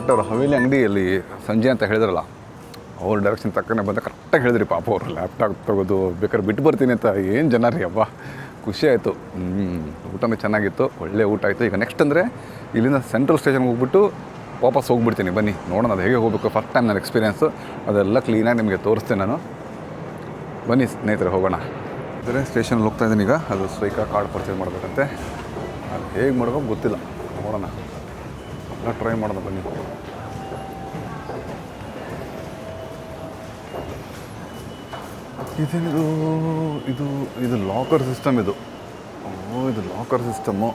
Correct ಅವ್ರು ಹವೇಲಿ ಅಂಗಡಿಯಲ್ಲಿ ಸಂಜೆ ಅಂತ ಹೇಳಿದ್ರಲ್ಲ, ಅವ್ರ ಡೈರೆಕ್ಷನ್ ತಕ್ಕನೆ ಬಂದ ಕರೆಕ್ಟಾಗಿ ಹೇಳಿದ್ರಿ ಪಾಪ ಅವರು. ಲ್ಯಾಪ್ಟಾಪ್ ತೊಗೋದು ಬೇಕಾದ್ರೆ ಬಿಟ್ಟು ಬರ್ತೀನಿ ಅಂತ. ಏನು ಜನ ರೀ ಅಬ್ಬಾ, ಖುಷಿ ಆಯಿತು. ಊಟನೂ ಚೆನ್ನಾಗಿತ್ತು, ಒಳ್ಳೆ ಊಟ ಆಯಿತು. ಈಗ ನೆಕ್ಸ್ಟ್ ಅಂದರೆ ಇಲ್ಲಿಂದ ಸೆಂಟ್ರಲ್ ಸ್ಟೇಷನ್ಗೆ ಹೋಗ್ಬಿಟ್ಟು ವಾಪಸ್ ಹೋಗ್ಬಿಡ್ತೀನಿ. ಬನ್ನಿ ನೋಡೋಣ ಅದು ಹೇಗೆ ಹೋಗಬೇಕು. ಫಸ್ಟ್ ಟೈಮ್ ನನ್ನ ಎಕ್ಸ್ಪೀರಿಯೆನ್ಸು, ಅದೆಲ್ಲ ಕ್ಲೀನಾಗಿ ನಿಮಗೆ ತೋರಿಸ್ತೇನೆ ನಾನು. ಬನ್ನಿ ಸ್ನೇಹಿತರೆ ಹೋಗೋಣ. ಅಂದರೆ ಸ್ಟೇಷನ್ಗೆ ಹೋಗ್ತಾ ಇದ್ದೀನಿ ಈಗ. ಅದು ಸ್ವೈಕಾ ಕಾರ್ಡ್ ಪರ್ಚೇಸ್ ಮಾಡಬೇಕಂತೆ. ಅದು ಹೇಗೆ ಮಾಡ್ಬೇಕು ಗೊತ್ತಿಲ್ಲ, ನೋಡೋಣ. ಎಲ್ಲ ಟ್ರೈ ಮಾಡೋಣ ಬನ್ನಿ. ಇದೇನಿದು? ಇದು ಲಾಕರ್ ಸಿಸ್ಟಮ್ ಇದು. ಇದು ಲಾಕರ್ ಸಿಸ್ಟಮ್ಮು.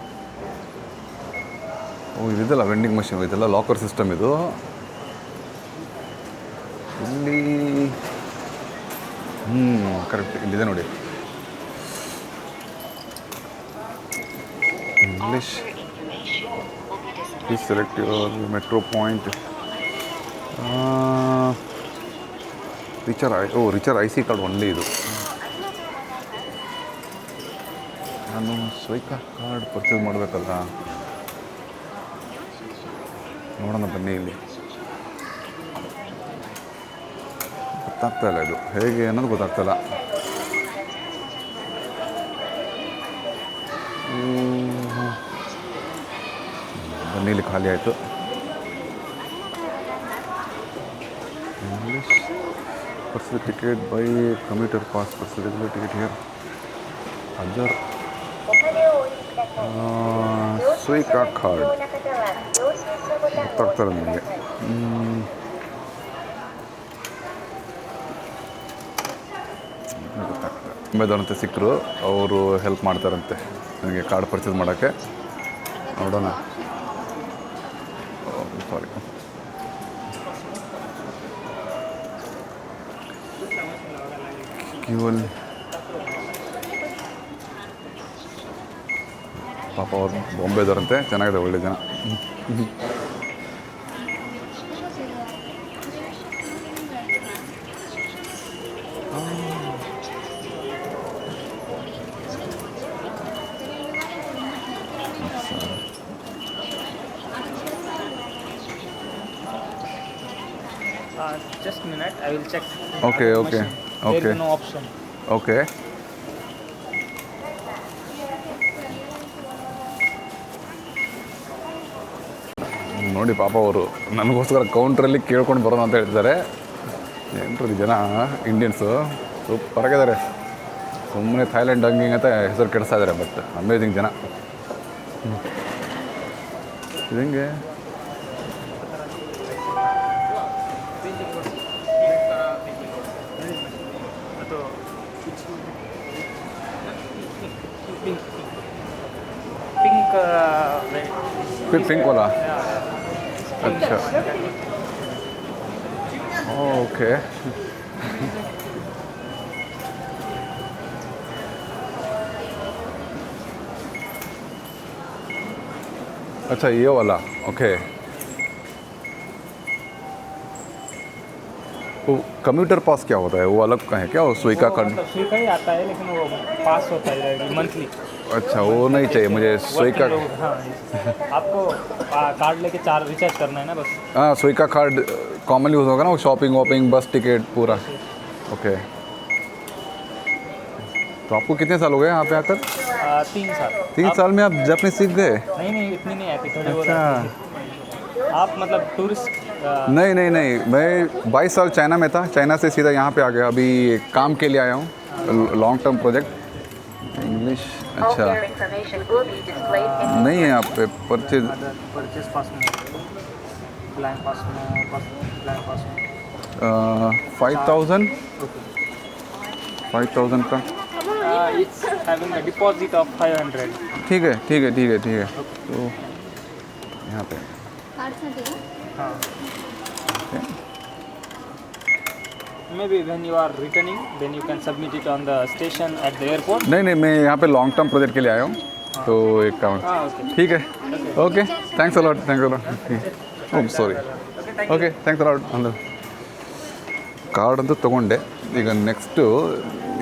ಇದಿದೆಲ್ಲ ವೆಂಡಿಂಗ್ ಮಷಿನ್, ಇದೆಲ್ಲ ಲಾಕರ್ ಸಿಸ್ಟಮ್ ಇದು. ಇಲ್ಲಿ ಕರೆಕ್ಟ್ ಇಲ್ಲಿದೆ ನೋಡಿ. English. Please select your metro point. Richer I C card only ಇದು. ನಾನು ಸ್ವೈಕಾ ಕಾರ್ಡ್ ಪರ್ಚೇಸ್ ಮಾಡಬೇಕಲ್ಲ, ನೋಡೋಣ ಬನ್ನಿ. ಇಲ್ಲಿ ಗೊತ್ತಾಗ್ತಾಯಿಲ್ಲ, ಇದು ಹೇಗೆ ಅನ್ನೋದು ಗೊತ್ತಾಗ್ತಾಯಿಲ್ಲ. ಬನ್ನಿ, ಇಲ್ಲಿ ಖಾಲಿ ಆಯಿತು. English. Purchase ticket by commuter pass. Purchase regular ticket here. Other Suica card ಗೊತ್ತಾಗ್ತಾರೆ ನನಗೆ. ಗೊತ್ತಾಗ್ತದೆ. ಅಂಬೇದವ್ರಂತೆ ಸಿಕ್ಕರು, ಅವರು ಹೆಲ್ಪ್ ಮಾಡ್ತಾರಂತೆ ನನಗೆ ಕಾರ್ಡ್ ಪರ್ಚೇಸ್ ಮಾಡೋಕ್ಕೆ. ನೋಡೋಣ. ಸಾರಿ. ಕ್ಯೂವಲ್ಲಿ ಪಾಪ ಅವ್ರು ಬಾಂಬೆದವ್ರಂತೆ. ಚೆನ್ನಾಗಿದೆ, ಒಳ್ಳೆ ಜನ. Just a minute, I will check. Okay. There is no option. Okay. ನೋಡಿ ಪಾಪ ಅವರು ನನಗೋಸ್ಕರ ಕೌಂಟ್ರಲ್ಲಿ ಕೇಳ್ಕೊಂಡು ಬರೋಣ ಅಂತ ಹೇಳ್ತಿದ್ದಾರೆ. ಏನ್ರಿ ಜನ ಇಂಡಿಯನ್ಸು ಸೂಪರಾಗಿದ್ದಾರೆ. ಸುಮ್ಮನೆ ಥೈಲ್ಯಾಂಡ್ ಹಂಗೆ ಅಂತ ಹೆಸರು ಕೆಡಿಸ್ತಾ ಇದ್ದಾರೆ. ಬಟ್ ಅಮೇಝಿಂಗ್ ಜನ. ಇದು ಹೆಂಗೆ? पिंक वाला. अच्छा, ओके. अच्छा, ये वाला. ओके. वो कम्यूटर पास क्या होता है? वो अलग का है क्या? वो स्विका कार्ड? स्विका ही आता है, लेकिन वो पास होता है मंथली. अच्छा, वो नहीं चाहिए मुझे. स्विका. हाँ, आपको कार्ड लेके 4 रिचार्ज करना है ना बस. हाँ, स्विका कार्ड कॉमन यूज़ होगा ना, वो शॉपिंग वॉपिंग बस टिकट पूरा. ओके. तो आपको कितने साल हो गए यहाँ पे आकर? 3 साल. 3 साल में आप जापानीज सीख गए? नहीं, इतनी नहीं आती, थोड़ी बहुत अच्छा. आती है. आप मतलब टूरिस्ट? नहीं, मैं 22 साल चाइना में था. चाइना से सीधा यहाँ पे आ गया. अभी काम के लिए आया हूँ, लॉन्ग टर्म प्रोजेक्ट. इंग्लिश. अच्छा, नहीं है यहाँ पे परचेज पास में, ब्लैंक पास में, ब्लैंक पास में 5,000 का. It's having a deposit of 500. ठीक है. तो यहाँ पे हाँ. Maybe when you are returning, then you can submit it on the station at the airport. नहीं, मैं यहाँ पे लॉन्ग टर्म प्रोजेक्ट के लिए आया हूँ. तो एक काम. Okay. ठीक है. Okay, thanks a lot. Oh sorry. Okay, thanks a lot. ಅಂದ್ರೆ ಕಾರ್ಡ್ ಅಂತೂ ತೊಗೊಂಡೆ. ಈಗ ನೆಕ್ಸ್ಟು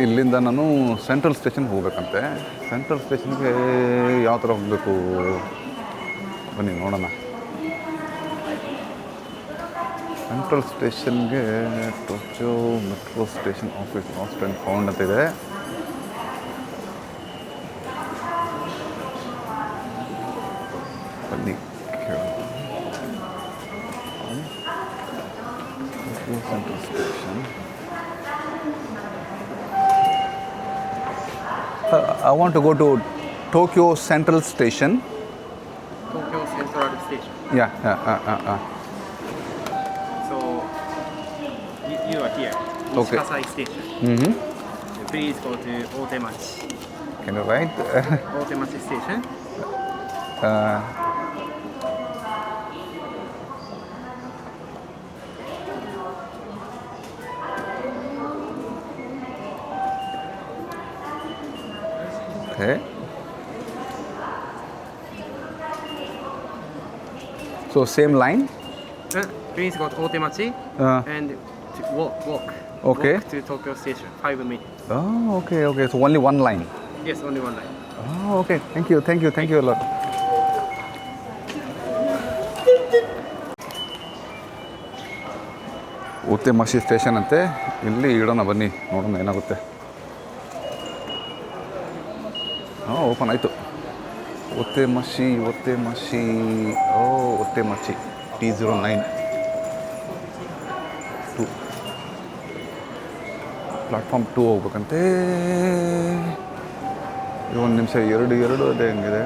ಇಲ್ಲಿಂದ ನಾನು ಸೆಂಟ್ರಲ್ ಸ್ಟೇಷನ್ಗೆ ಹೋಗ್ಬೇಕಂತೆ. ಸೆಂಟ್ರಲ್ ಸ್ಟೇಷನ್ಗೆ ಯಾವ ಥರ ಹೋಗಬೇಕು ಬನ್ನಿ ನೋಡೋಣ. ಸೆಂಟ್ರಲ್ ಸ್ಟೇಷನ್ಗೆ Tokyo metro station office last and found ಅಂತ ಇದೆ. ಬನ್ನಿ Tokyo central station. I want to go to Tokyo Central Station. Tokyo Central Station. Yeah. So you are here. Okay. Nishikasai Station. Mm-hmm. Please go to Otemachi. Can you write? Otemachi Station. Okay. So same line. Please go to Otemachi and walk. Okay. Walk to Tokyo Station. 5 minutes. Oh, okay. So only one line. Yes, only one line. Oh, okay. Thank you a lot. Otemachi station ಅಂತೆ. ಇಲ್ಲಿ ಇಡೋಣ ಬನ್ನಿ, ನೋಡೋಣ ಏನಾಗುತ್ತೆ. Open ಆಯಿತು. Otemachi Otemachi T09 2 platform 2 ಹೋಗ್ಬೇಕಂತೆ. ಒಂದು ನಿಮಿಷ ಎರಡು ಅದೇ ಹೆಂಗಿದೆ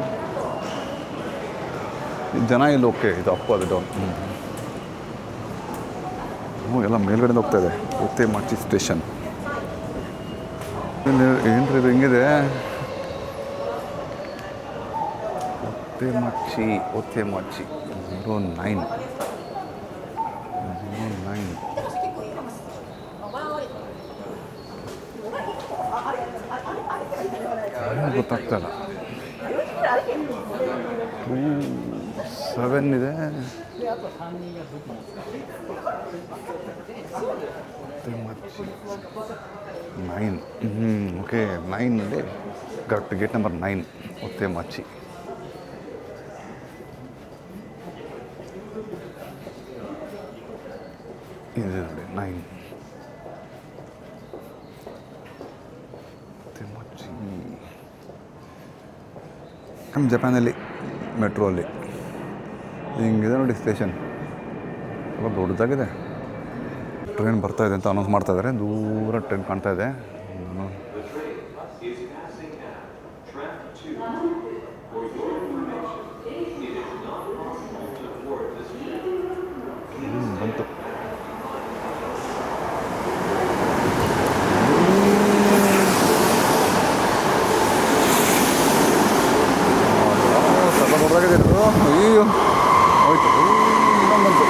ಜನ ಇಲ್ಲಿ. ಓಕೆ, ಇದು ಅಪ್ಪು ಅದು ಡೌನ್. ಎಲ್ಲ ಮೇಲ್ಗಡೆಯಿಂದ ಹೋಗ್ತಾ ಇದೆ. ಓತೆಮಾಚಿ ಸ್ಟೇಷನ್ ಏನ್ರಿ ಇದು ಹೆಂಗಿದೆ? ಓತೆಮಾಚಿ 09 ಗೊತ್ತಾಗ್ತಲ್ಲ. 7 ಇದೆ. ಓತೆಮಾಚಿ 9. Okay, 9 correct. Gate number 9 ಓತೆಮಾಚಿ. ಇದು 9 ಓತೆಮಾಚಿ. ನಮ್ಮ ಜಪಾನಲ್ಲಿ ಮೆಟ್ರೋ ಅಲ್ಲಿ ಹಿಂಗಿದೆ ನೋಡಿ ಸ್ಟೇಷನ್. ತುಂಬ ದೊಡ್ಡದಾಗಿದೆ. ಟ್ರೈನ್ ಬರ್ತಾ ಇದೆ ಅಂತ ಅನೌನ್ಸ್ ಮಾಡ್ತಾ ಇದ್ದಾರೆ. ದೂರ ಟ್ರೈನ್ ಕಾಣ್ತಾ ಇದೆ. ಬಂತು. ಸ್ವಲ್ಪ ದೊಡ್ಡದಾಗಿದೆ ಇದು. ಅಯ್ಯೋ ಹೋಯ್ತು. ಬಂತು.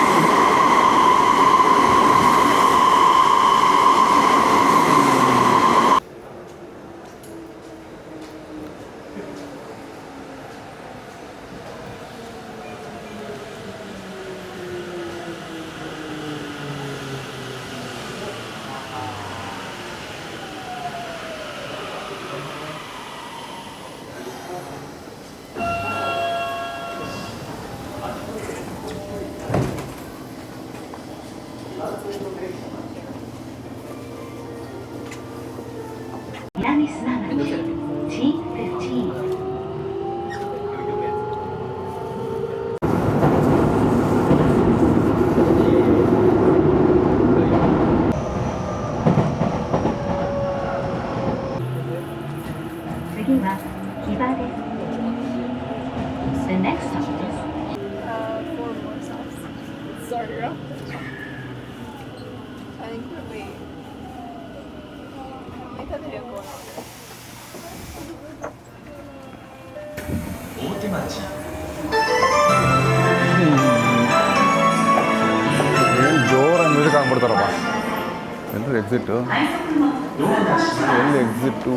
The next stop is 4 more stops. Sorry, girl. I think we'll wait. I thought they didn't go on. ಏನು ಜೋರಾಗಿ ಮ್ಯೂಸಿಕ್ ಹಾಕ್ಬಿಡ್ತಾರಪ್ಪ. ಎಲ್ಲರೂ ಎಕ್ಸಿಟ್ಟು. ಎಲ್ಲಿ ಎಕ್ಸಿಟ್ಟು?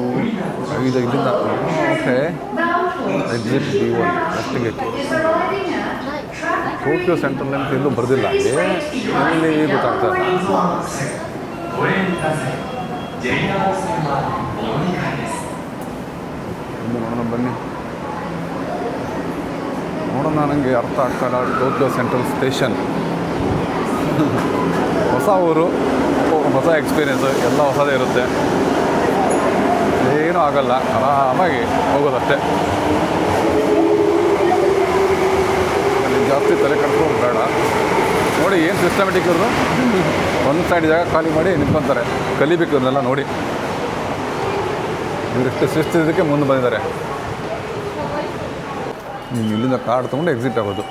ಇದು ಇಲ್ಲಿಂದ. Okay, exit B1 first gate. Tokyo central ಅಂತ ಎಲ್ಲೂ ಬರೆದಿಲ್ಲ ಅಲ್ಲಿ. ಎಲ್ಲಿ ಗೊತ್ತಾಗ್ತಾ ಇಲ್ಲ. ನೋಡೋಣ ಬನ್ನಿ. ನೋಡೋಣ, ನನಗೆ ಅರ್ಥ ಆಗ್ತಾಯಿಲ್ಲ. ಟೋಕಿಯೋ ಸೆಂಟ್ರಲ್ ಸ್ಟೇಷನ್ ಹೊಸ ಊರು, ಹೊಸ ಎಕ್ಸ್ಪೀರಿಯೆನ್ಸು, ಎಲ್ಲ ಹೊಸದೇ ಇರುತ್ತೆ. ಏನೂ ಆಗಲ್ಲ, ಆರಾಮಾಗಿ ಹೋಗೋದಷ್ಟೇ. ಅಲ್ಲಿ ಜಾಸ್ತಿ ತಲೆ ಕಟ್ಕೊಂಡು ಬೇಡ. ನೋಡಿ ಏನು ಸಿಸ್ಟಮೆಟಿಕ್ ಇವರು, ಒಂದು ಸೈಡ್ ಜಾಗ ಖಾಲಿ ಮಾಡಿ ನಿಂತ್ಕೊತಾರೆ. ಕಲಿಬೇಕು ಇವ್ರನ್ನೆಲ್ಲ ನೋಡಿ. ಇವರೆಷ್ಟು ಶಿಸ್ತಿದ್ದಕ್ಕೆ ಮುಂದೆ ಬಂದಿದ್ದಾರೆ. ನೀನು ಇಲ್ಲಿಂದ ಕಾರ್ಡ್ ತೊಗೊಂಡು ಎಕ್ಸಿಟ್ ಆಗೋದು.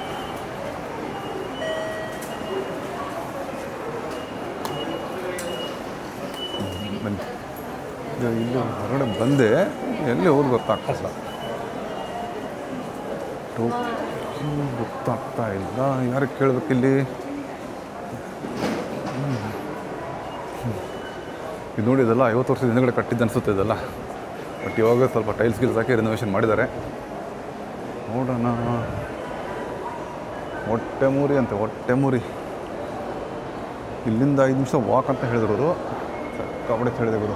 ಬನ್ನಿ, ಇಲ್ಲಿ ಹೊರಗಡೆ ಬಂದೆ, ಎಲ್ಲಿ ಹೋಗಿ ಗೊತ್ತಾಗ್ತಲ್ಲ. ಗೊತ್ತಾಗ್ತಾ ಇಲ್ಲ, ಯಾರಿಗೆ ಕೇಳಬೇಕಿಲ್ಲಿ? ಇದು ನೋಡಿ, ಇದೆಲ್ಲ 50 ವರ್ಷದ ಹಿಂದುಗಡೆ ಕಟ್ಟಿದ್ದು ಅನಿಸುತ್ತೆ ಇದೆಲ್ಲ. ಬಟ್ ಇವಾಗ ಸ್ವಲ್ಪ ಟೈಲ್ಸ್ ಗಿಲ್ಸ್ ಹಾಕಿ ರಿನೋವೇಷನ್ ಮಾಡಿದ್ದಾರೆ. ನೋಡೋಣ. ಹೊಟ್ಟೆಮೂರಿ ಅಂತೆ, ಹೊಟ್ಟೆಮೂರಿ. ಇಲ್ಲಿಂದ 5 ನಿಮಿಷ ವಾಕ್ ಅಂತ ಹೇಳಿದ್ರು. ಕಬಡ್ಡಿ ಹೇಳಿದೆ ಗುರು.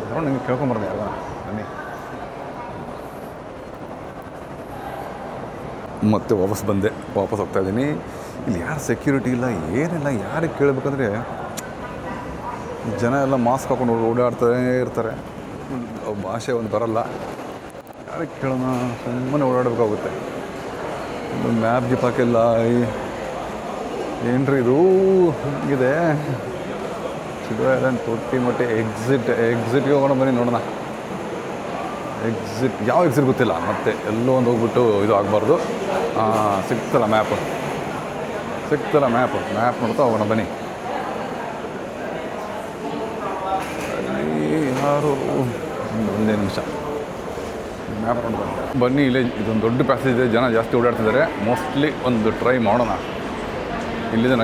ಅದರ ನಿಮಗೆ ಕೇಳ್ಕೊಂಬರ್ದೆ ಯಾವಾಗ ಬನ್ನಿ. ಮತ್ತೆ ವಾಪಸ್ ಹೋಗ್ತಾಯಿದ್ದೀನಿ. ಇಲ್ಲಿ ಯಾರು ಸೆಕ್ಯೂರಿಟಿ ಇಲ್ಲ, ಏನಿಲ್ಲ. ಯಾರಿಗೆ ಕೇಳಬೇಕಂದ್ರೆ ಜನ ಎಲ್ಲ ಮಾಸ್ಕ್ ಹಾಕೊಂಡು ಓಡಾಡ್ತಾನೆ ಇರ್ತಾರೆ. ಭಾಷೆ ಒಂದು ಬರಲ್ಲ. ಯಾರಿಗೆ ಕೇಳೋಣ? ಸುಮ್ಮನೆ ಓಡಾಡಬೇಕಾಗುತ್ತೆ. ಒಂದು ಮ್ಯಾಪ್ ಗಿಪ್ ಹಾಕಿಲ್ಲ. ಏನ್ರಿ ಇದು ಹಿಂಗಿದೆ? ಸಿಗೋ ತೊಟ್ಟಿ ಮಟ್ಟಿ ಎಕ್ಸಿಟ್ಗೆ ಹೋಗೋಣ ಬನ್ನಿ, ನೋಡೋಣ. ಯಾವ ಎಕ್ಸಿಟ್ ಗೊತ್ತಿಲ್ಲ. ಮತ್ತೆ ಎಲ್ಲೋ ಒಂದು ಹೋಗ್ಬಿಟ್ಟು ಇದು ಆಗಬಾರ್ದು. ಸಿಕ್ತಲ್ಲ ಮ್ಯಾಪ್ ನೋಡ್ತಾ ಹೋಗೋಣ ಬನ್ನಿ. ಯಾರು ಒಂದೇ ನಿಮಿಷ ಮ್ಯಾಪ್ ನೋಡ್ತಾ ಬನ್ನಿ. ಇಲ್ಲೇ ಇದೊಂದು ದೊಡ್ಡ ಪ್ಯಾಸೇಜ್ ಇದೆ, ಜನ ಜಾಸ್ತಿ ಓಡಾಡ್ತಿದ್ದಾರೆ. ಮೋಸ್ಟ್ಲಿ ಒಂದು ಟ್ರೈ ಮಾಡೋಣ. ಎಲ್ಲಿದೆ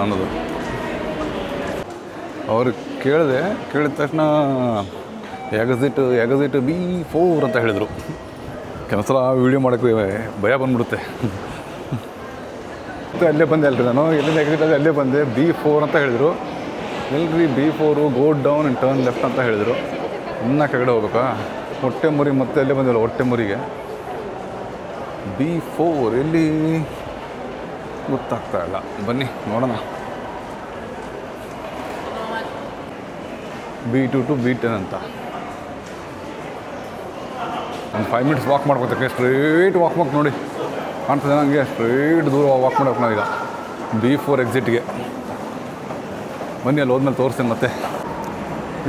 ಅನ್ನೋದು. ಅವರು ಕೇಳಿದ ತಕ್ಷಣ ಎಗಸಿಟ್ B4 ಅಂತ ಹೇಳಿದರು. ಕೆಲವು ಸಲ ವೀಡಿಯೋ ಮಾಡೋಕ್ಕೆ ಭಯ ಬಂದ್ಬಿಡುತ್ತೆ. ಮತ್ತು ಅಲ್ಲೇ ಬಂದೆ ಅಲ್ರಿ ನಾನು, ಎಲ್ಲಿಂದ ಎಕ್ಸಿಟ್ ಆಗಿ ಅಲ್ಲೇ ಬಂದೆ. B4 ಅಂತ ಹೇಳಿದರು. ಎಲ್ರಿ B4 go down and turn left ಅಂತ ಹೇಳಿದರು. ಇನ್ನೂ ಕೆಳಗಡೆ ಹೋಗ್ಬೇಕಾ? ಹೊಟ್ಟೆಮುರಿ ಮತ್ತೆ ಅಲ್ಲೇ ಬಂದಿಲ್ಲ. ಹೊಟ್ಟೆಮುರಿಗೆ B4 ಎಲ್ಲಿ ಗೊತ್ತಾಗ್ತಾ ಇಲ್ಲ. ಬನ್ನಿ ನೋಡೋಣ. B2 to B10 ಅಂತ ಒಂದು 5 ಮಿನಿಟ್ಸ್ ವಾಕ್ ಮಾಡ್ಕೋತಕ್ಕೆ. ಸ್ಟ್ರೈಟ್ ವಾಕ್ ನೋಡಿ, ಕಾಣ್ತದೆ ನನಗೆ. ಸ್ಟ್ರೈಟ್ ದೂರ ವಾಕ್ ಮಾಡ್ಬೇಕು ನಾವೀಗ B4 ಎಕ್ಸಿಟ್ಗೆ. ಬನ್ನಿ, ಅಲ್ಲಿ ಹೋದ್ಮೇಲೆ ತೋರಿಸ್ತೀನಿ ಮತ್ತೆ.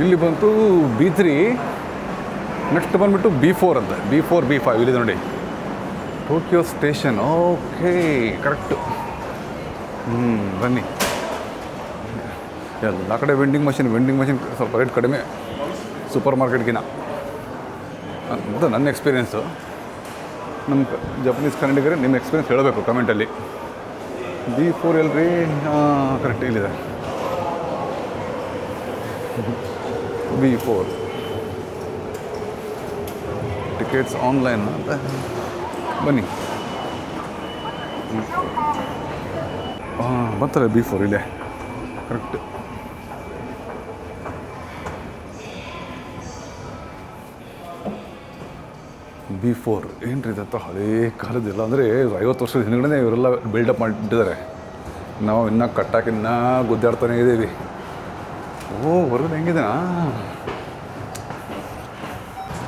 ಇಲ್ಲಿ ಬಂತು B3, ನೆಕ್ಸ್ಟ್ ಬಂದುಬಿಟ್ಟು B4 ಅಂತ. B4 B5 ಇಲ್ಲಿದೆ ನೋಡಿ, ಟೋಕಿಯೋ ಸ್ಟೇಷನ್. Okay, correct. ಬನ್ನಿ. ಎಲ್ಲ ಕಡೆ ವೆಂಡಿಂಗ್ ಮಷಿನ್ ಸ್ವಲ್ಪ ರೇಟ್ ಕಡಿಮೆ ಸೂಪರ್ ಮಾರ್ಕೆಟ್ಗಿನ ಅಂತ ನನ್ನ ಎಕ್ಸ್ಪೀರಿಯೆನ್ಸು. ನಮ್ಮ ಜಪನೀಸ್ ಕನ್ನಡಿಗರೇ ನಿಮ್ಮ ಎಕ್ಸ್ಪೀರಿಯೆನ್ಸ್ ಹೇಳಬೇಕು ಕಮೆಂಟಲ್ಲಿ. B4 ಎಲ್ರಿ? ಕರೆಕ್ಟ್ ಇಲ್ಲಿದೆ B4. ಟಿಕೆಟ್ಸ್ ಆನ್ಲೈನ್ ಅಂತ. ಬನ್ನಿ. ಬಂತಲ್ಲ B4 ಇಲ್ಲೇ ಕರೆಕ್ಟ್. B4 ಏನ್ರಿ ಇದಂತ ಹಳೇ ಕಾಲದಿಲ್ಲ. ಅಂದರೆ 50 ವರ್ಷದ ಹಿಂದ್ಗಡೆ ಇವರೆಲ್ಲ ಬಿಲ್ಡಪ್ ಮಾಡಿಟ್ಟಿದ್ದಾರೆ. ನಾವು ಇನ್ನೂ ಕಟ್ಟಾಕಿ ಇನ್ನೂ ಗುದ್ದಾಡ್ತಾನೇ ಇದ್ದೀವಿ. ಹೊರಗಡೆ ಹೆಂಗಿದೆ?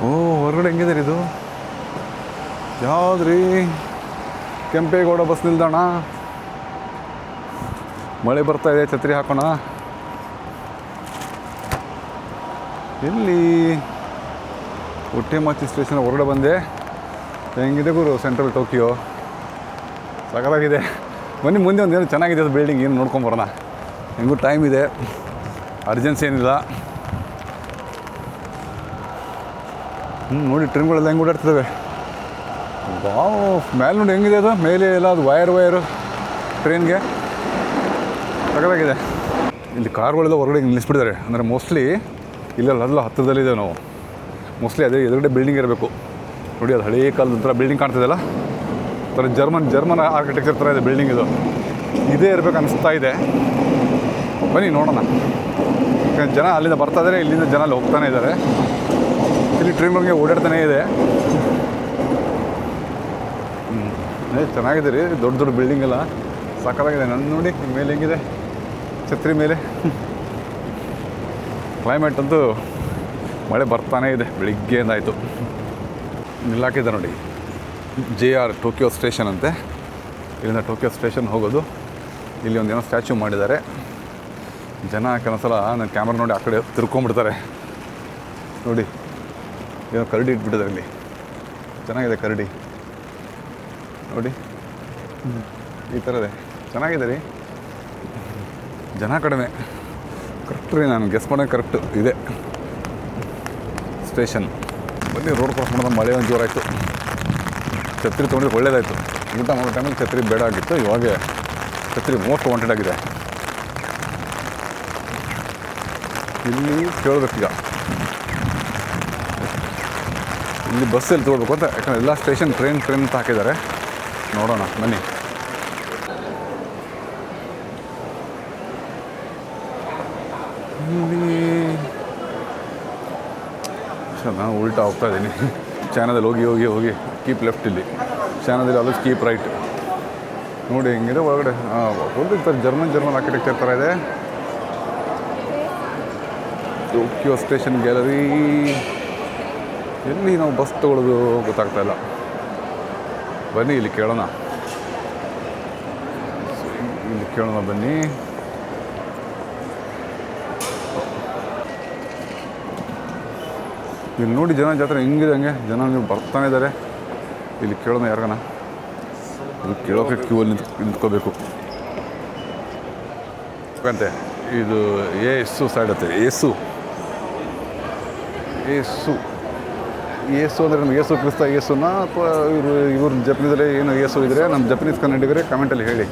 ಹೊರಗಡೆ ಹೆಂಗಿದೆ ಇದು? ಯಾವುದ್ರಿ? ಕೆಂಪೇಗೌಡ ಬಸ್ ನಿಲ್ದಾಣ. ಮಳೆ ಬರ್ತಾ ಇದೆ, ಛತ್ರಿ ಹಾಕೋಣ. ಎಲ್ಲಿ? ಒಟ್ಟೆಮಾಚಿ ಸ್ಟೇಷನ್ ಹೊರಗಡೆ ಬಂದೆ. ಹೆಂಗಿದೆ ಗುರು ಸೆಂಟ್ರಲ್ ಟೋಕಿಯೋ? ಸಕಲಾಗಿದೆ. ಬನ್ನಿ, ಮುಂದೆ ಒಂದು ಏನು ಚೆನ್ನಾಗಿದೆ ಅದು ಬಿಲ್ಡಿಂಗ್, ಏನು ನೋಡ್ಕೊಂಬರೋಣ. ಹೆಂಗೂ ಟೈಮ್ ಇದೆ, ಅರ್ಜೆನ್ಸಿ ಏನಿಲ್ಲ. ನೋಡಿ ಟ್ರೈನ್ಗಳೆಲ್ಲ ಹೆಂಗೆ ಓಡಾಡ್ತಿದ್ದಾವೆ. ಮೇಲೆ ನೋಡಿ ಹೆಂಗಿದೆ ಅದು, ಮೇಲೆ ಎಲ್ಲ ಅದು ವೈರು ಟ್ರೈನ್ಗೆ ಸಕಲಾಗಿದೆ. ಇಲ್ಲಿ ಕಾರ್ಗಳೆಲ್ಲ ಹೊರಗಡೆ ನಿಲ್ಲಿಸ್ಬಿಟ್ಟಿದ್ದಾರೆ. ಅಂದರೆ ಮೋಸ್ಟ್ಲಿ ಇಲ್ಲೆಲ್ಲ ಹತ್ತಿರದಲ್ಲಿದೆ. ನಾವು ಮೋಸ್ಟ್ಲಿ ಅದೇ ಎದುರುಗಡೆ ಬಿಲ್ಡಿಂಗ್ ಇರಬೇಕು. ನೋಡಿ, ಅದು ಹಳೇ ಕಾಲದ ಒಂಥರ ಬಿಲ್ಡಿಂಗ್ ಕಾಣ್ತಿದೆಯಲ್ಲ, ಥರ ಜರ್ಮನ್ ಆರ್ಕಿಟೆಕ್ಚರ್ ಥರ ಇದೆ ಬಿಲ್ಡಿಂಗ್. ಇದೇ ಇರಬೇಕು ಅನಿಸ್ತಾ ಇದೆ. ಬನ್ನಿ ನೋಡೋಣ. ಜನ ಅಲ್ಲಿಂದ ಬರ್ತಾ ಇದ್ದಾರೆ, ಇಲ್ಲಿಂದ ಜನ ಅಲ್ಲಿ ಹೋಗ್ತಾನೆ ಇದ್ದಾರೆ. ಇಲ್ಲಿ ಟ್ರೈನ್ಗಳಿಗೆ ಓಡಾಡ್ತಾನೇ ಇದೆ. ಚೆನ್ನಾಗಿದೆ ರೀ, ದೊಡ್ಡ ಬಿಲ್ಡಿಂಗ್ ಎಲ್ಲ ಸಾಕಾಗಿದೆ. ನನ್ನ ನೋಡಿ ಮೇಲೆ ಹೆಂಗಿದೆ. ಛತ್ರಿ ಮೇಲೆ. ಕ್ಲೈಮೇಟ್ ಅಂತೂ ಮಳೆ ಬರ್ತಾನೇ ಇದೆ, ಬೆಳಿಗ್ಗೆಯಿಂದ ಆಯಿತು. ನಿಲ್ಲಾಕಿದ್ದೆ ನೋಡಿ, JR ಟೋಕಿಯೋ ಸ್ಟೇಷನ್ ಅಂತೆ. ಇಲ್ಲಿಂದ ಟೋಕಿಯೋ ಸ್ಟೇಷನ್ ಹೋಗೋದು. ಇಲ್ಲಿ ಒಂದು ಏನೋ ಸ್ಟ್ಯಾಚ್ಯೂ ಮಾಡಿದ್ದಾರೆ. ಜನ ಕೆಲವೊಂದ್ಸಲ ನನ್ನ ಕ್ಯಾಮ್ರಾ ನೋಡಿ ಆ ಕಡೆ ತಿರ್ಕೊಂಬಿಡ್ತಾರೆ ನೋಡಿ. ಏನೋ ಕರಡಿ ಇಟ್ಬಿಟ್ಟಿದ್ದಾರೆ ಇಲ್ಲಿ, ಚೆನ್ನಾಗಿದೆ ಕರಡಿ ನೋಡಿ, ಈ ಥರ ಇದೆ, ಚೆನ್ನಾಗಿದೆ ರೀ. ಜನ ಕಡಿಮೆ, ಕರೆಕ್ಟ್ ರೀ, ನಾನು ಗೆಸ್ ಮಾಡೋದು ಕರೆಕ್ಟು ಇದೆ ಸ್ಟೇಷನ್. ಬನ್ನಿ ರೋಡ್ ಕ್ರಾಸ್ ಮಾಡೋದು. ಮಳೆ ಒಂದು ಜೋರಾಯಿತು, ಛತ್ರಿ ತೊಗೊಂಡ್ರೆ ಒಳ್ಳೇದಾಯಿತು. ಊಟ ಮಾಡೋ ಟೈಮಲ್ಲಿ ಛತ್ರಿ ಬೇಡ ಆಗಿತ್ತು, ಇವಾಗ ಛತ್ರಿ ಮೋಸ್ಟ್ ವಾಂಟೆಡ್ ಆಗಿದೆ. ಇಲ್ಲಿ ಕೇಳಬೇಕೀಗ, ಇಲ್ಲಿ ಬಸ್ಸಲ್ಲಿ ತೊಗೊಳ್ಬೇಕು ಅಂತ, ಯಾಕಂದರೆ ಎಲ್ಲ ಸ್ಟೇಷನ್ ಟ್ರೈನ್ ಅಂತ ಹಾಕಿದ್ದಾರೆ. ನೋಡೋಣ ಬನ್ನಿ. ನಾನು ಉಲ್ಟಾ ಹೋಗ್ತಾ ಇದ್ದೀನಿ. ಚಾನದಲ್ಲಿ ಹೋಗಿ ಹೋಗಿ ಹೋಗಿ ಕೀಪ್ ಲೆಫ್ಟ್, ಇಲ್ಲಿ ಚಾನದಲ್ಲಿ ಆಲ್ವೇಸ್ ಕೀಪ್ ರೈಟ್. ನೋಡಿ ಹೆಂಗಿದೆ ಒಳಗಡೆ. ಹೋಗಿರ್ತಾರೆ, ಜರ್ಮನ್ ಆರ್ಕಿಟೆಕ್ಚರ್ ಥರ ಇದೆ. Tokyo station gallery. ಎಲ್ಲಿ ನಾವು ಬಸ್ ತೊಗೊಳ್ಳೋದು ಗೊತ್ತಾಗ್ತಾ ಇಲ್ಲ. ಬನ್ನಿ ಇಲ್ಲಿ ಕೇಳೋಣ, ಬನ್ನಿ. ಇಲ್ಲಿ ನೋಡಿ ಜನ ಜಾತ್ರೆ ಹೆಂಗಿದೆ, ಹಂಗೆ ಜನ ನೀವು ಬರ್ತಾನೆ ಇದ್ದಾರೆ. ಇಲ್ಲಿ ಕೇಳೋಣ ಯಾರಿಗಾನ. ಇಲ್ಲಿ ಕೇಳೋಕೆ ಕ್ಯೂವಲ್ಲಿ ನಿಂತ್ಕೋಬೇಕು ಅಂತೆ. ಇದು ಏಸು ಸೈಡ್ ಹತ್ತೆ, ಏಸು ಅಂದರೆ ನಮ್ಗೆ ಏಸು ಕ್ರಿಸ್ತ ಏಸುನ ಅಥವಾ ಇವ್ರ ಜಪನೀಸಲ್ಲೇ ಏನು ಏಸು ಇದ್ದರೆ, ನಮ್ಮ ಜಪನೀಸ್ ಕನ್ನಡಿಗರೇ ಕಮೆಂಟಲ್ಲಿ ಹೇಳಿ.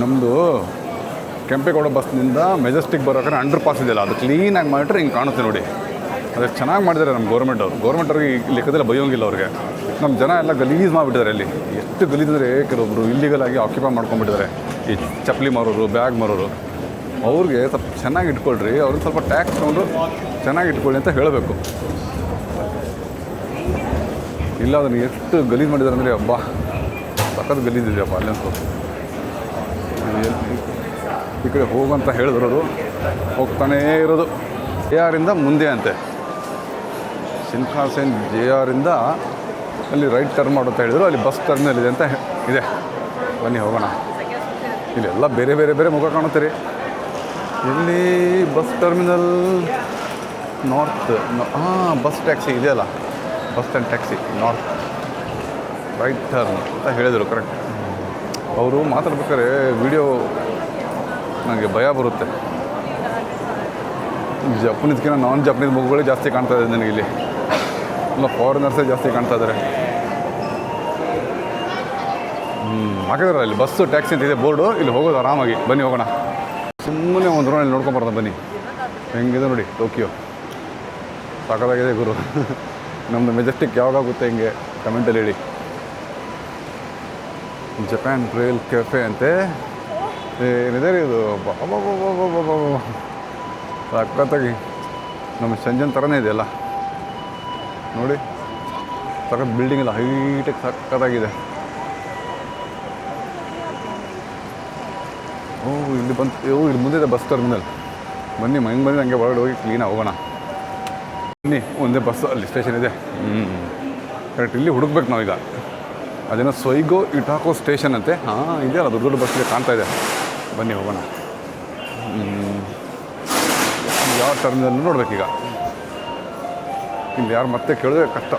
ನಮ್ಮದು ಕೆಂಪೇಗೌಡ ಬಸ್ನಿಂದ ಮೆಜೆಸ್ಟಿಕ್ ಬರೋಕೆ ಅಂಡರ್ ಪಾಸ್ ಇದೆಯಲ್ಲ, ಅದು ಕ್ಲೀನಾಗಿ ಮಾಡಿಟ್ರೆ ಹಿಂಗೆ ಕಾಣುತ್ತೆ ನೋಡಿ. ಅದಕ್ಕೆ ಚೆನ್ನಾಗಿ ಮಾಡಿದ್ದಾರೆ ನಮ್ಮ ಗೌರ್ಮೆಂಟವ್ರಿಗೆ ಈ ಲೆಕ್ಕದಲ್ಲಿ ಬೈಯೋಂಗಿಲ್ಲ ಅವ್ರಿಗೆ. ನಮ್ಮ ಜನ ಎಲ್ಲ ಗಲೀಜು ಮಾಡಿಬಿಟ್ಟಿದ್ದಾರೆ. ಅಲ್ಲಿ ಎಷ್ಟು ಗಲೀಜಂದರೆ, ಕೆಲವೊಬ್ಬರು ಇಲ್ಲಿಗಲಾಗಿ ಆಕ್ಯುಪೈ ಮಾಡ್ಕೊಂಡ್ಬಿಟ್ಟಿದ್ದಾರೆ. ಈ ಚಪ್ಪಲಿ ಮಾರೋರು, ಬ್ಯಾಗ್ ಮಾರೋರು, ಅವ್ರಿಗೆ ಸ್ವಲ್ಪ ಚೆನ್ನಾಗಿ ಇಟ್ಕೊಳ್ರಿ, ಅವ್ರಿಗೆ ಸ್ವಲ್ಪ ಟ್ಯಾಕ್ಸ್ ತೊಗೊಂಡು ಚೆನ್ನಾಗಿ ಇಟ್ಕೊಳ್ಳಿ ಅಂತ ಹೇಳಬೇಕು. ಇಲ್ಲ ಅದನ್ನು ಎಷ್ಟು ಗಲೀಜು ಮಾಡಿದ್ದಾರೆ ಅಂದರೆ, ಹಬ್ಬ ಸಖತ್ ಗಲೀಜಿದೆಯಪ್ಪ ಅಲ್ಲಿ ಅನ್ಸೋದು. ಈ ಕಡೆ ಹೋಗಂತ ಹೇಳಿದ್ರು, ಹೋಗ್ತಾನೇ ಇರೋದು. JR ಇಂದ ಮುಂದೆ ಅಂತೆ, ಶಿನ್ಕಾನ್ಸೆನ್ JR ಇಂದ ಅಲ್ಲಿ ರೈಟ್ ಟರ್ನ್ ಮಾಡೋಂತ ಹೇಳಿದ್ರು. ಅಲ್ಲಿ ಬಸ್ ಟರ್ಮಿನಲ್ ಇದೆ ಅಂತ ಇದೆ. ಬನ್ನಿ ಹೋಗೋಣ. ಇಲ್ಲೆಲ್ಲ ಬೇರೆ ಬೇರೆ ಬೇರೆ ಮುಖ ಕಾಣುತ್ತೆ ರೀ. ಇಲ್ಲಿ bus terminal north, bus taxi ಇದೆಯಲ್ಲ, bus stand taxi north right turn ಅಂತ ಹೇಳಿದರು. ಕರೆಕ್ಟ್. ಅವರು ಮಾತಾಡ್ಬೇಕಾದ್ರೆ ವಿಡಿಯೋ ನನಗೆ ಭಯ ಬರುತ್ತೆ. ಜಪನೀಸ್ಗಿನ ನಾನ್ ಜಪನೀಸ್ ಮುಖಗಳೇ ಜಾಸ್ತಿ ಕಾಣ್ತಾ ಇದೆ ನನಗೆ ಇಲ್ಲಿ. ಇಲ್ಲ ಫಾರಿನರ್ಸೇ ಜಾಸ್ತಿ ಕಾಣ್ತಾ ಇದ್ದಾರೆ. ಹಾಕಿದಾರೆ ಅಲ್ಲಿ ಬಸ್ಸು ಟ್ಯಾಕ್ಸಿ ಅಂತ ಇದೆ ಬೋರ್ಡು. ಇಲ್ಲಿ ಹೋಗೋದು ಆರಾಮಾಗಿ. ಬನ್ನಿ ಹೋಗೋಣ. ಸುಮ್ಮನೆ ಒಂದು ರೋಡಲ್ಲಿ ನೋಡ್ಕೊಂಬರೋದು ಬನ್ನಿ. ಹೆಂಗಿದೆ ನೋಡಿ ಟೋಕಿಯೋ, ಸಾಕಾಗಿದೆ ಗುರು. ನಮ್ಮದು ಮೆಜೆಸ್ಟಿಕ್ ಯಾವಾಗುತ್ತೆ ಹಿಂಗೆ ಕಮೆಂಟಲ್ಲಿ ಹೇಳಿ. ಜಪಾನ್ ರೈಲ್ ಕೆಫೆ ಅಂತೆ, ಏನಿದೆ ರೀ ಇದು. ಸಖತ್ತಾಗಿ ನಮ್ಮ ಶಂಜನ್ ಥರನೇ ಇದೆಯಲ್ಲ ನೋಡಿ. ಸಖತ್ ಬಿಲ್ಡಿಂಗ್ ಇಲ್ಲ, ಹೈಟೆಕ್ ಸಖತ್ತಾಗಿದೆ. ಇಲ್ಲಿ ಬಂತು. ಇಲ್ಲಿ ಮುಂದೆ ಬಸ್ ಟರ್ಮಿನಲ್. ಬನ್ನಿ ಹೆಂಗೆ ಬಂದು ಹಂಗೆ ಒಳಗಡೆ ಹೋಗಿ ಕ್ಲೀನಾಗಿ ಹೋಗೋಣ. ಬನ್ನಿ, ಒಂದೇ ಬಸ್ ಅಲ್ಲಿ ಸ್ಟೇಷನ್ ಇದೆ. ಕರೆಕ್ಟ್ ಇಲ್ಲಿ ಹುಡುಕ್ಬೇಕು ನಾವೀಗ. ಅದೇನೋ ಸೊಯ್ಗೋ ಇಟಾಕೋ ಸ್ಟೇಷನ್ ಅಂತೆ. ಇದೆಯಲ್ಲ ದೊಡ್ಡ ದೊಡ್ಡ ಬಸ್ಸಿಗೆ ಕಾಣ್ತಾ ಇದೆ. ಬನ್ನಿ ಹೋಗೋಣ. ಯಾವ ಟರ್ಮಿನಲ್ ನೋಡ್ಬೇಕೀಗ. ಇಲ್ಲಿ ಯಾರು ಮತ್ತೆ ಕೇಳಿದ್ರೆ ಕಷ್ಟ.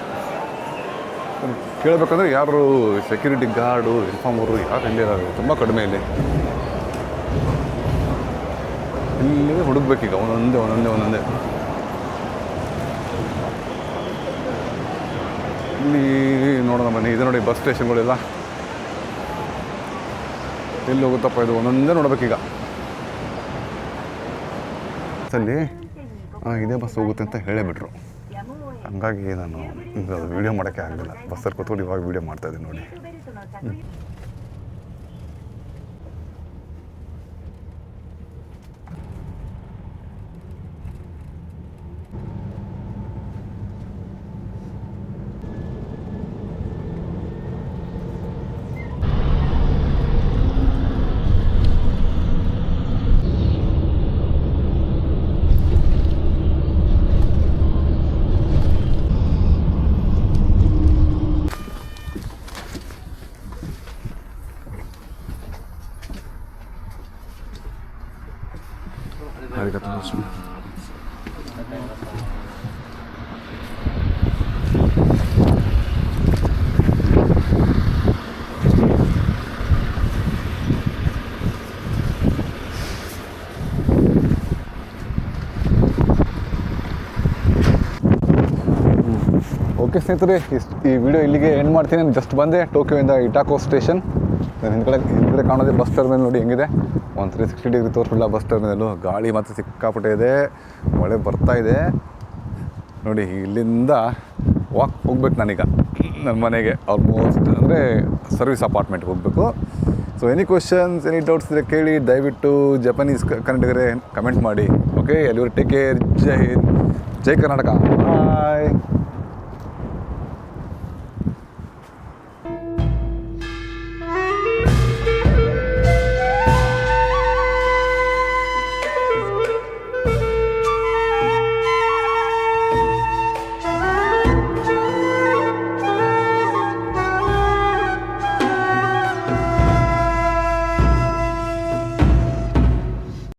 ಕೇಳಬೇಕಂದ್ರೆ ಯಾರು ಸೆಕ್ಯೂರಿಟಿ ಗಾರ್ಡು, ಇನ್ಫಾರ್ಮರು ಯಾರು ಇಲ್ಲಿ ತುಂಬ ಕಡಿಮೆ ಇಲ್ಲಿ. ಇಲ್ಲಿ ಹುಡುಕ್ಬೇಕೀಗ ಒಂದೊಂದೇ. ಇಲ್ಲಿ ನೋಡೋಣ ಬನ್ನಿ. ಇದು ನೋಡಿ ಬಸ್ ಸ್ಟೇಷನ್ಗಳೆಲ್ಲ ಎಲ್ಲಿ ಹೋಗುತ್ತಪ್ಪ ಇದು, ಒಂದೊಂದೇ ನೋಡ್ಬೇಕೀಗ. ಅಲ್ಲಿ ಇದೇ ಬಸ್ ಹೋಗುತ್ತೆ ಅಂತ ಹೇಳೇಬಿಟ್ರು. ಹಂಗಾಗಿ ನಾನು ಈಗ ವೀಡಿಯೋ ಮಾಡೋಕ್ಕೆ ಆಗಲಿಲ್ಲ. ಬಸ್ಸಲ್ಲಿ ಕೂತ್ಕೊಂಡು ಇವಾಗ ವೀಡಿಯೋ ಮಾಡ್ತಾಯಿದ್ದೀನಿ ನೋಡಿ. ತೋರಿಸು. ಓಕೆ ಸ್ನೇಹಿತರೆ, ಈ ವಿಡಿಯೋ ಇಲ್ಲಿಗೆ ಎಂಡ್ ಮಾಡ್ತೀನಿ. ನಾನು ಜಸ್ಟ್ ಬಂದೆ ಟೋಕಿಯೋಯಿಂದ ಇಟಾಕೋ ಸ್ಟೇಷನ್. ನಾನು ಹಿಂದ್ಗಡೆ ಕಾಣೋದೇ ಬಸ್ ಟರ್ಮಿನಲ್ ನೋಡಿ ಹೆಂಗಿದೆ. ಒಂದು 360 ಡಿಗ್ರಿ ತೋರಿಸ್ಬಿಡಲ್ಲ ಬಸ್ ಟರ್ಮಿನಲ್ಲು. ಗಾಳಿ ಮಾತ್ರ ಸಿಕ್ಕಾಪಟ್ಟೆ ಇದೆ, ಮಳೆ ಬರ್ತಾ ಇದೆ ನೋಡಿ. ಇಲ್ಲಿಂದ ವಾಕ್ ಹೋಗ್ಬೇಕು ನಾನೀಗ ನನ್ನ ಮನೆಗೆ. ಆಲ್ಮೋಸ್ಟ್ ಅಂದರೆ ಸರ್ವಿಸ್ ಅಪಾರ್ಟ್ಮೆಂಟ್ಗೆ ಹೋಗಬೇಕು. So any questions, any doubts ಇದ್ದರೆ ಕೇಳಿ. ದಯವಿಟ್ಟು ಜಪಾನೀಸ್ ಕನ್ನಡಿಗರೇ ಕಮೆಂಟ್ ಮಾಡಿ. ಓಕೆ, ಎಲ್ಲಿವರು ಟೇಕ್ ಕೇರ್. ಜೈ ಹಿಂದ್, ಜೈ ಕರ್ನಾಟಕ. ಬಾಯ್.